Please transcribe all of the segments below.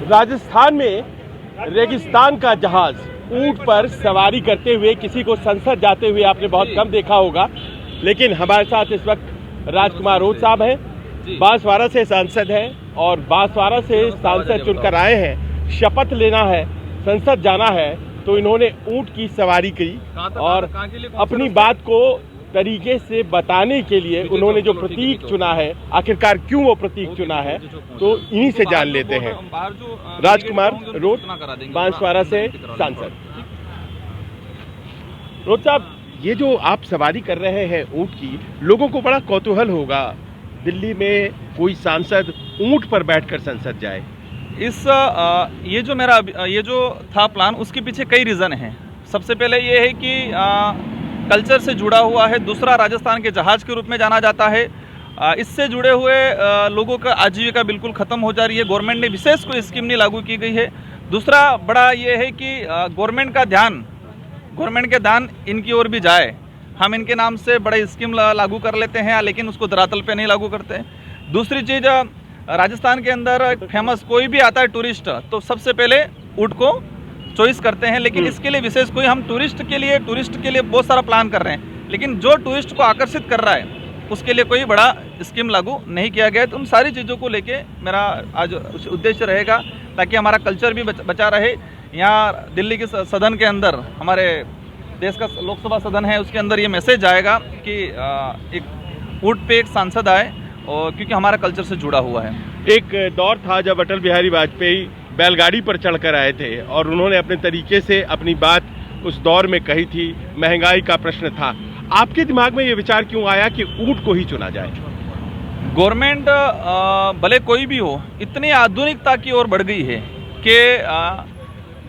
राजस्थान में रेगिस्तान का जहाज ऊंट पर सवारी करते हुए किसी को संसद जाते हुए आपने बहुत कम देखा होगा, लेकिन हमारे साथ इस वक्त राजकुमार रोत साहब हैं, बांसवाड़ा से सांसद हैं और बांसवाड़ा से सांसद चुनकर आए हैं। शपथ लेना है, संसद जाना है, तो इन्होंने ऊंट की सवारी की और अपनी बात को तरीके से बताने के लिए उन्होंने जो प्रतीक चुना है, आखिरकार क्यों वो प्रतीक चुना है, तो इन्हीं से जान लेते हैं। राजकुमार रोत, बांसवाड़ा से सांसद। रोत साहब, ये जो आप सवारी कर रहे हैं ऊंट की, लोगों को बड़ा कौतूहल होगा, दिल्ली में कोई सांसद ऊंट पर बैठकर संसद जाए। ये जो था प्लान, उसके पीछे कई रीज़न हैं। सबसे पहले ये है कि कल्चर से जुड़ा हुआ है। दूसरा, राजस्थान के जहाज के रूप में जाना जाता है। इससे जुड़े हुए लोगों का आजीविका बिल्कुल ख़त्म हो जा रही है। गवर्नमेंट ने विशेष कोई स्कीम नहीं लागू की गई है। दूसरा बड़ा ये है कि गवर्नमेंट के ध्यान इनकी ओर भी जाए। हम इनके नाम से बड़े स्कीम लागू कर लेते हैं, लेकिन उसको धरातल पे नहीं लागू करते। दूसरी चीज़, राजस्थान के अंदर फेमस कोई भी आता है टूरिस्ट, तो सबसे पहले ऊंट को चॉइस करते हैं। लेकिन इसके लिए विशेष कोई हम टूरिस्ट के लिए बहुत सारा प्लान कर रहे हैं, लेकिन जो टूरिस्ट को आकर्षित कर रहा है उसके लिए कोई बड़ा स्कीम लागू नहीं किया गया है। तो उन सारी चीज़ों को लेके मेरा आज उद्देश्य रहेगा, ताकि हमारा कल्चर भी बचा रहे। यहाँ दिल्ली के सदन के अंदर, हमारे देश का लोकसभा सदन है, उसके अंदर ये मैसेज आएगा कि एक ऊंट पे एक सांसद आए, और क्योंकि हमारा कल्चर से जुड़ा हुआ है। एक दौर था जब अटल बिहारी वाजपेयी बैलगाड़ी पर चढ़कर आए थे और उन्होंने अपने तरीके से अपनी बात उस दौर में कही थी। महंगाई का प्रश्न था। आपके दिमाग में ये विचार क्यों आया कि ऊंट को ही चुना जाए? गवर्नमेंट भले कोई भी हो, इतनी आधुनिकता की ओर बढ़ गई है कि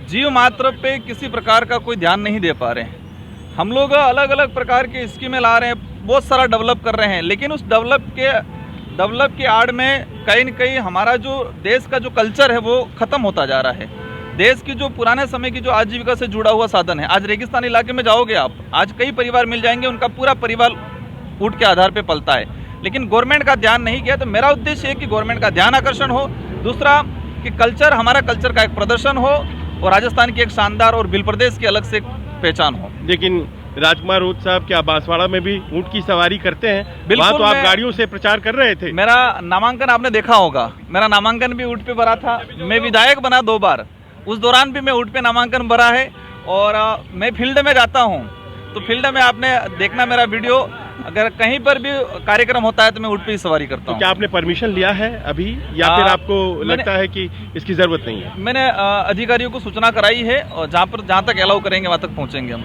जीव मात्र पे किसी प्रकार का कोई ध्यान नहीं दे पा रहे हैं। हम लोग अलग अलग प्रकार की स्कीमें ला रहे हैं, बहुत सारा डेवलप कर रहे हैं, लेकिन उस डेवलप की आड़ में कहीं न कहीं हमारा जो देश का जो कल्चर है वो ख़त्म होता जा रहा है। देश की जो पुराने समय की जो आजीविका से जुड़ा हुआ साधन है, आज रेगिस्तान इलाके में जाओगे आप, आज कई परिवार मिल जाएंगे, उनका पूरा परिवार ऊंट के आधार पे पलता है। लेकिन गवर्नमेंट का ध्यान नहीं गया। तो मेरा उद्देश्य है कि गवर्नमेंट का ध्यान आकर्षण हो। दूसरा कि हमारा कल्चर का एक प्रदर्शन हो, और राजस्थान की एक शानदार और भिल प्रदेश की अलग से एक पहचान हो। लेकिन राजकुमार रोत साहब, क्या बांसवाड़ा में भी ऊंट की सवारी करते हैं? वहाँ तो आप गाड़ियों से प्रचार कर रहे थे। मेरा नामांकन आपने देखा होगा, मेरा नामांकन भी ऊंट पे भरा था। मैं विधायक बना 2 बार, उस दौरान भी मैं ऊंट पे नामांकन भरा है। और मैं फील्ड में जाता हूँ, तो फील्ड में आपने देखना मेरा वीडियो, अगर कहीं पर भी कार्यक्रम होता है तो मैं ऊंट पे ही सवारी करता हूँ। क्या आपने परमिशन लिया है अभी, या फिर आपको लगता है कि इसकी जरूरत नहीं है? मैंने अधिकारियों को सूचना कराई है, और जहाँ तक अलाउ करेंगे वहाँ तक पहुँचेंगे हम।